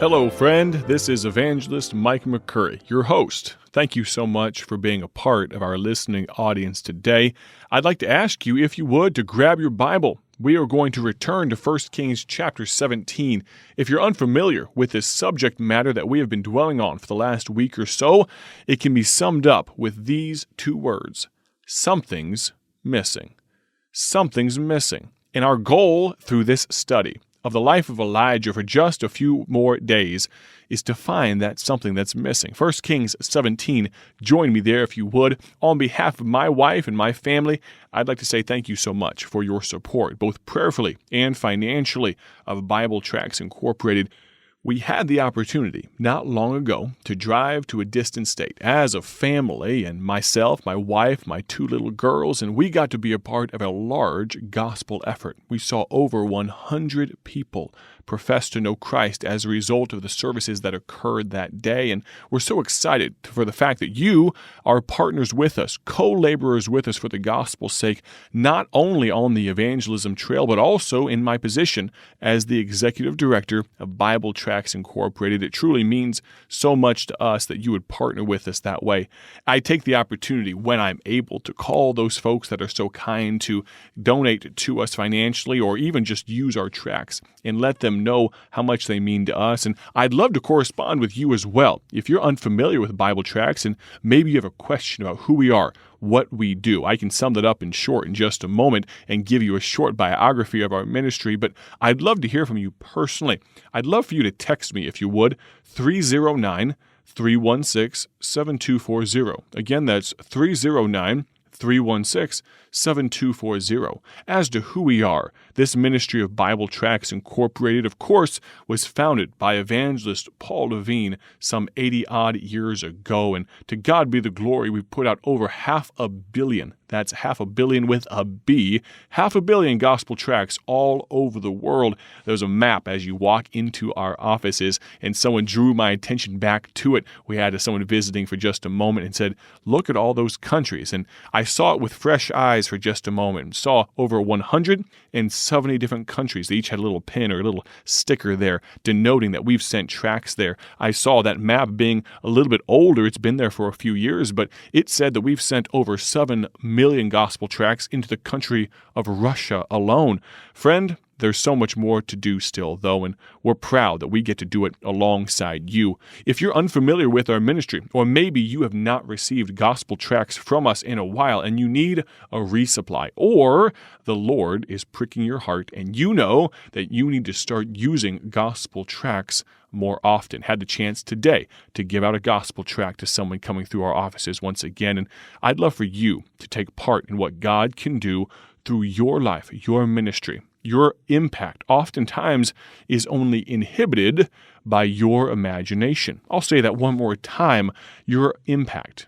Hello, friend. This is Evangelist Mike McCurry, your host. Thank you so much for being a part of our listening audience today. I'd like to ask you, if you would, to grab your Bible. We are going to return to 1 Kings chapter 17. If you're unfamiliar with this subject matter that we have been dwelling on for the last week or so, it can be summed up with these two words: something's missing. Something's missing. And our goal through this study of the life of Elijah for just a few more days is to find that something that's missing. 1 Kings 17, join me there if you would. On behalf of my wife and my family, I'd like to say thank you so much for your support, both prayerfully and financially, of Bible Tracts Incorporated. We had the opportunity not long ago to drive to a distant state as a family, and myself, my wife, my two little girls, and we got to be a part of a large gospel effort. We saw over 100 people profess to know Christ as a result of the services that occurred that day, and we're so excited for the fact that you are partners with us, co-laborers with us for the gospel's sake, not only on the evangelism trail, but also in my position as the executive director of Bible Tracts Incorporated. It truly means so much to us that you would partner with us that way. I take the opportunity when I'm able to call those folks that are so kind to donate to us financially, or even just use our tracts, and let them know how much they mean to us. And I'd love to correspond with you as well. If you're unfamiliar with Bible Tracts and maybe you have a question about who we are, what we do, I can sum that up in short in just a moment and give you a short biography of our ministry, but I'd love to hear from you personally. I'd love for you to text me, if you would, 309-316-7240. Again, that's 309-316-7240. As to who we are, this ministry of Bible Tracts Incorporated, of course, was founded by evangelist Paul Levine some 80-odd years ago, and to God be the glory, we've put out over 500 million, that's 500 million with a B, 500 million gospel tracts all over the world. There's a map as you walk into our offices, and someone drew my attention back to it. We had someone visiting for just a moment and said, look at all those countries, and I saw it with fresh eyes for just a moment and saw over 170 different countries. They each had a little pin or a little sticker there denoting that we've sent tracts there. I saw that map being a little bit older. It's been there for a few years, but it said that we've sent over 7 million gospel tracts into the country of Russia alone. Friend, there's so much more to do still, though, and we're proud that we get to do it alongside you. If you're unfamiliar with our ministry, or maybe you have not received gospel tracts from us in a while and you need a resupply, or the Lord is pricking your heart and you know that you need to start using gospel tracts more often. Had the chance today to give out a gospel tract to someone coming through our offices once again, and I'd love for you to take part in what God can do through your life, your ministry. Your impact oftentimes is only inhibited by your imagination. I'll say that one more time. Your impact,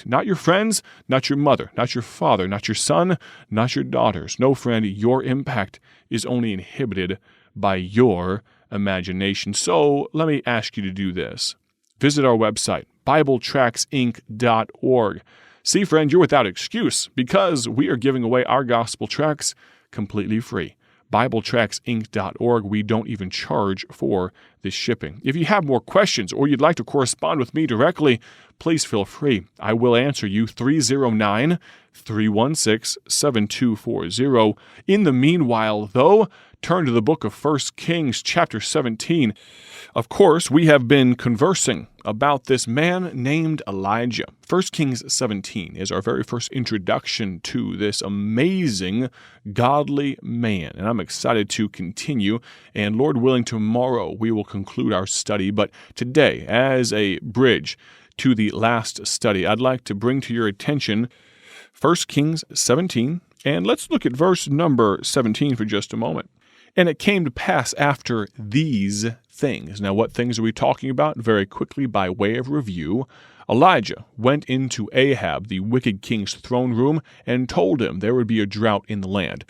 not your friends, not your mother, not your father, not your son, not your daughters. No, friend, your impact is only inhibited by your imagination. So let me ask you to do this. Visit our website, BibleTractsInc.org. See, friend, you're without excuse because we are giving away our gospel tracts completely free. BibleTractsInc.org. We don't even charge for this shipping. If you have more questions or you'd like to correspond with me directly, please feel free. I will answer you, 309-316-7240. In the meanwhile, though, turn to the book of 1 Kings chapter 17. Of course, we have been conversing about this man named Elijah. 1 Kings 17 is our very first introduction to this amazing, godly man. And I'm excited to continue. And Lord willing, tomorrow we will conclude our study. But today, as a bridge to the last study, I'd like to bring to your attention 1 Kings 17. And let's look at verse number 17 for just a moment. And it came to pass after these things. Now, what things are we talking about? Very quickly, by way of review, Elijah went into Ahab, the wicked king's throne room, and told him there would be a drought in the land.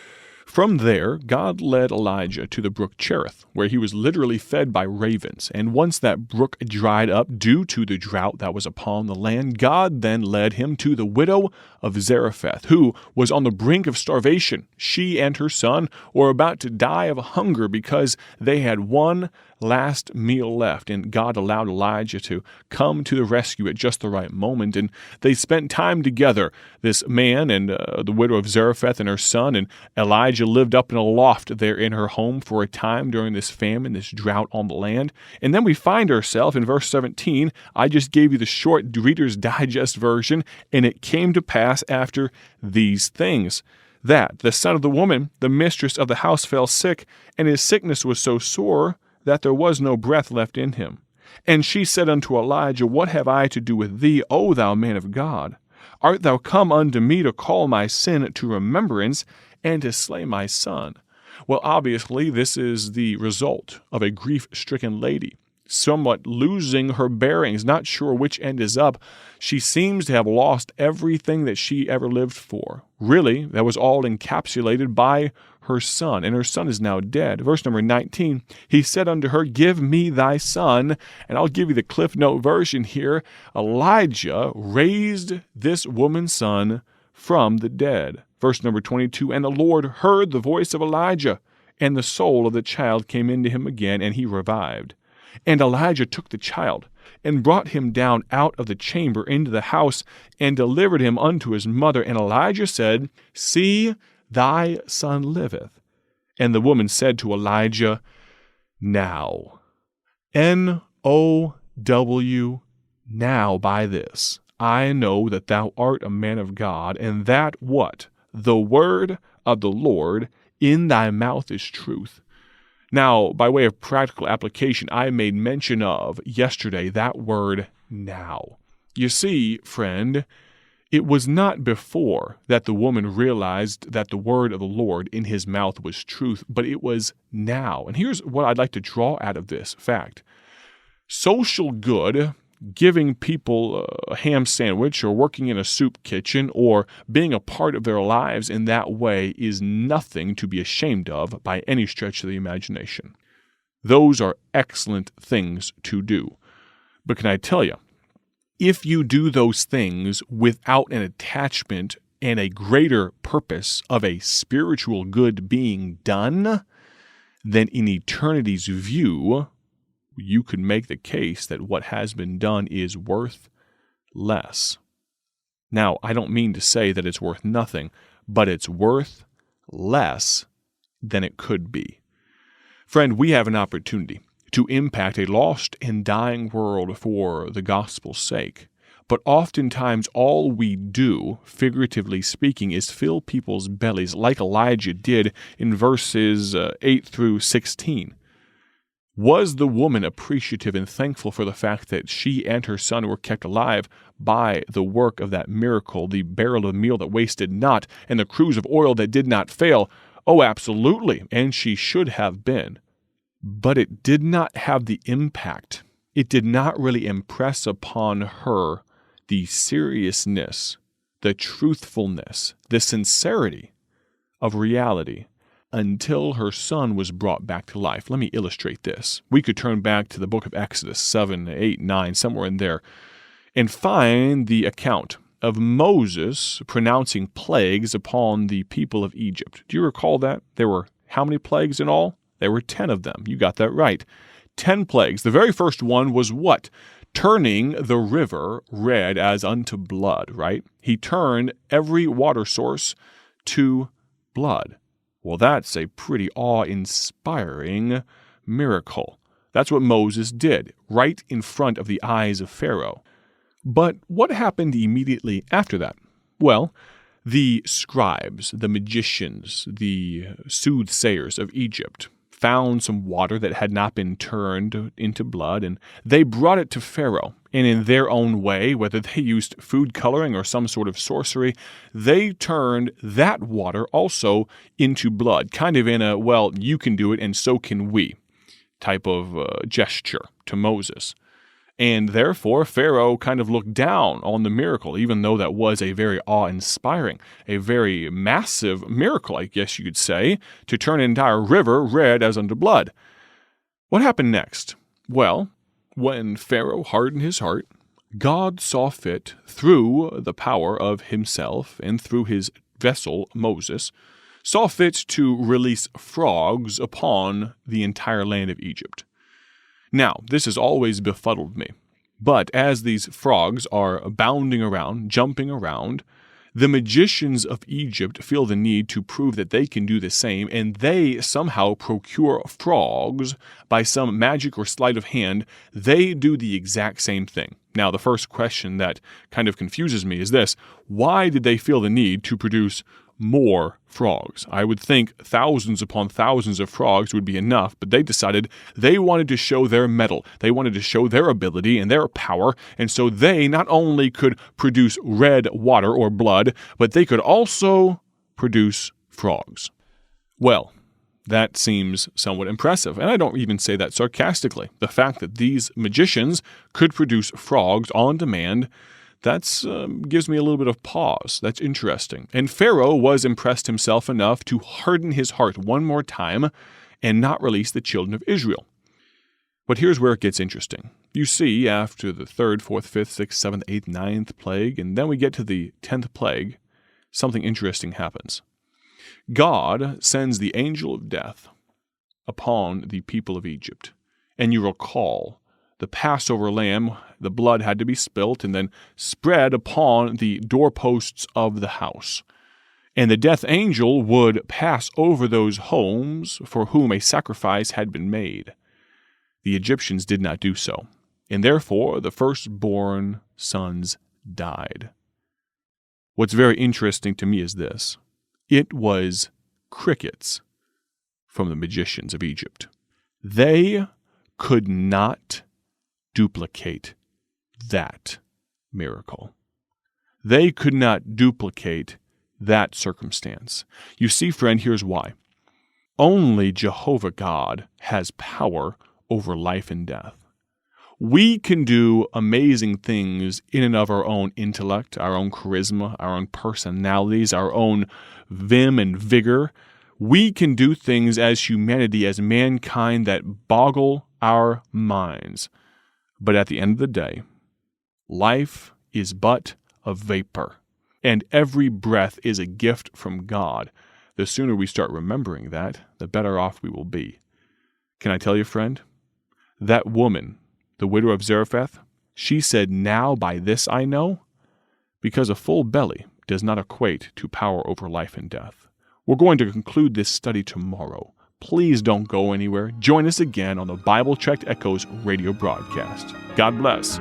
From there, God led Elijah to the brook Cherith, where he was literally fed by ravens. And once that brook dried up due to the drought that was upon the land, God then led him to the widow of Zarephath, who was on the brink of starvation. She and her son were about to die of hunger because they had one last meal left, and God allowed Elijah to come to the rescue at just the right moment, and they spent time together, this man and the widow of Zarephath and her son, and Elijah lived up in a loft there in her home for a time during this famine, this drought on the land. And then we find ourselves in verse 17. I just gave you the short Reader's Digest version, and it came to pass after these things that the son of the woman, the mistress of the house, fell sick, and his sickness was so sore that there was no breath left in him. And she said unto Elijah, What have I to do with thee, O thou man of God? Art thou come unto me to call my sin to remembrance and to slay my son? Well, obviously, this is the result of a grief-stricken lady, somewhat losing her bearings, not sure which end is up. She seems to have lost everything that she ever lived for. Really, that was all encapsulated by her son, and her son is now dead. Verse number 19, he said unto her, Give me thy son. And I'll give you the Cliff Note version here. Elijah raised this woman's son from the dead. Verse number 22, and the Lord heard the voice of Elijah, and the soul of the child came into him again, and he revived. And Elijah took the child, and brought him down out of the chamber into the house, and delivered him unto his mother. And Elijah said, See, thy son liveth. And the woman said to Elijah, Now, N-O-W, now by this, I know that thou art a man of God, and that what? The word of the Lord in thy mouth is truth. Now, by way of practical application, I made mention of yesterday that word now. You see, friend, it was not before that the woman realized that the word of the Lord in his mouth was truth, but it was now. And here's what I'd like to draw out of this fact. Social good, giving people a ham sandwich or working in a soup kitchen or being a part of their lives in that way is nothing to be ashamed of by any stretch of the imagination. Those are excellent things to do. But can I tell you, if you do those things without an attachment and a greater purpose of a spiritual good being done, then in eternity's view, you could make the case that what has been done is worth less. Now, I don't mean to say that it's worth nothing, but it's worth less than it could be. Friend, we have an opportunity to impact a lost and dying world for the gospel's sake. But oftentimes all we do, figuratively speaking, is fill people's bellies like Elijah did in verses 8 through 16. Was the woman appreciative and thankful for the fact that she and her son were kept alive by the work of that miracle, the barrel of meal that wasted not, and the cruse of oil that did not fail? Oh, absolutely, and she should have been. But it did not have the impact. It did not really impress upon her the seriousness, the truthfulness, the sincerity of reality until her son was brought back to life. Let me illustrate this. We could turn back to the book of Exodus 7, 8, 9, somewhere in there, and find the account of Moses pronouncing plagues upon the people of Egypt. Do you recall that? There were how many plagues in all? There were 10 of them. You got that right. 10 plagues. The very first one was what? Turning the river red as unto blood, right? He turned every water source to blood. Well, that's a pretty awe-inspiring miracle. That's what Moses did, right in front of the eyes of Pharaoh. But what happened immediately after that? Well, the scribes, the magicians, the soothsayers of Egypt found some water that had not been turned into blood, and they brought it to Pharaoh. And in their own way, whether they used food coloring or some sort of sorcery, they turned that water also into blood, kind of in a, well, you can do it and so can we type of gesture to Moses. And therefore, Pharaoh kind of looked down on the miracle, even though that was a very awe-inspiring, a very massive miracle, I guess you could say, to turn an entire river red as unto blood. What happened next? Well, when Pharaoh hardened his heart, God saw fit, through the power of himself and through his vessel, Moses, saw fit to release frogs upon the entire land of Egypt. Now, this has always befuddled me. But as these frogs are bounding around, jumping around, the magicians of Egypt feel the need to prove that they can do the same, and they somehow procure frogs by some magic or sleight of hand. They do the exact same thing. Now, the first question that kind of confuses me is this: why did they feel the need to produce more frogs? I would think thousands upon thousands of frogs would be enough, but they decided they wanted to show their mettle. They wanted to show their ability and their power, and so they not only could produce red water or blood, but they could also produce frogs. Well, that seems somewhat impressive, and I don't even say that sarcastically. The fact that these magicians could produce frogs on demand, that gives me a little bit of pause. That's interesting. And Pharaoh was impressed himself enough to harden his heart one more time and not release the children of Israel. But here's where it gets interesting. You see, after the 3rd, 4th, 5th, 6th, 7th, 8th, 9th plague, and then we get to the 10th plague, something interesting happens. God sends the angel of death upon the people of Egypt. And you recall, the Passover lamb, the blood had to be spilt and then spread upon the doorposts of the house. And the death angel would pass over those homes for whom a sacrifice had been made. The Egyptians did not do so, and therefore the firstborn sons died. What's very interesting to me is this: it was crickets from the magicians of Egypt. They could not duplicate that miracle. They could not duplicate that circumstance. You see, friend, here's why. Only Jehovah God has power over life and death. We can do amazing things in and of our own intellect, our own charisma, our own personalities, our own vim and vigor. We can do things as humanity, as mankind, that boggle our minds. But at the end of the day, life is but a vapor, and every breath is a gift from God. The sooner we start remembering that, the better off we will be. Can I tell you, friend? That woman, the widow of Zarephath, she said, "Now by this I know," because a full belly does not equate to power over life and death. We're going to conclude this study tomorrow. Please don't go anywhere. Join us again on the Bible Tract Echoes radio broadcast. God bless.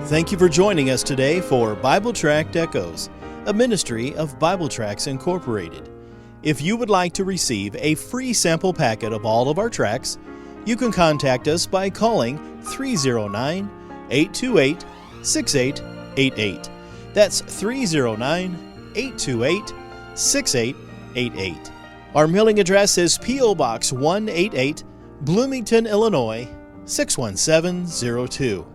Thank you for joining us today for Bible Tract Echoes, a ministry of Bible Tracts Incorporated. If you would like to receive a free sample packet of all of our tracts, you can contact us by calling 309-828-6888. That's 309-828-6888. Our mailing address is P.O. Box 188, Bloomington, Illinois, 61702.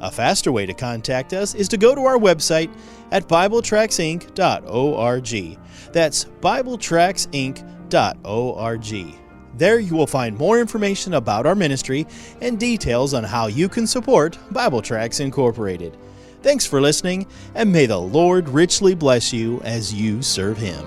A faster way to contact us is to go to our website at BibleTractsInc.org. That's BibleTractsInc.org. There you will find more information about our ministry and details on how you can support Bible Tracts Incorporated. Thanks for listening, and may the Lord richly bless you as you serve Him.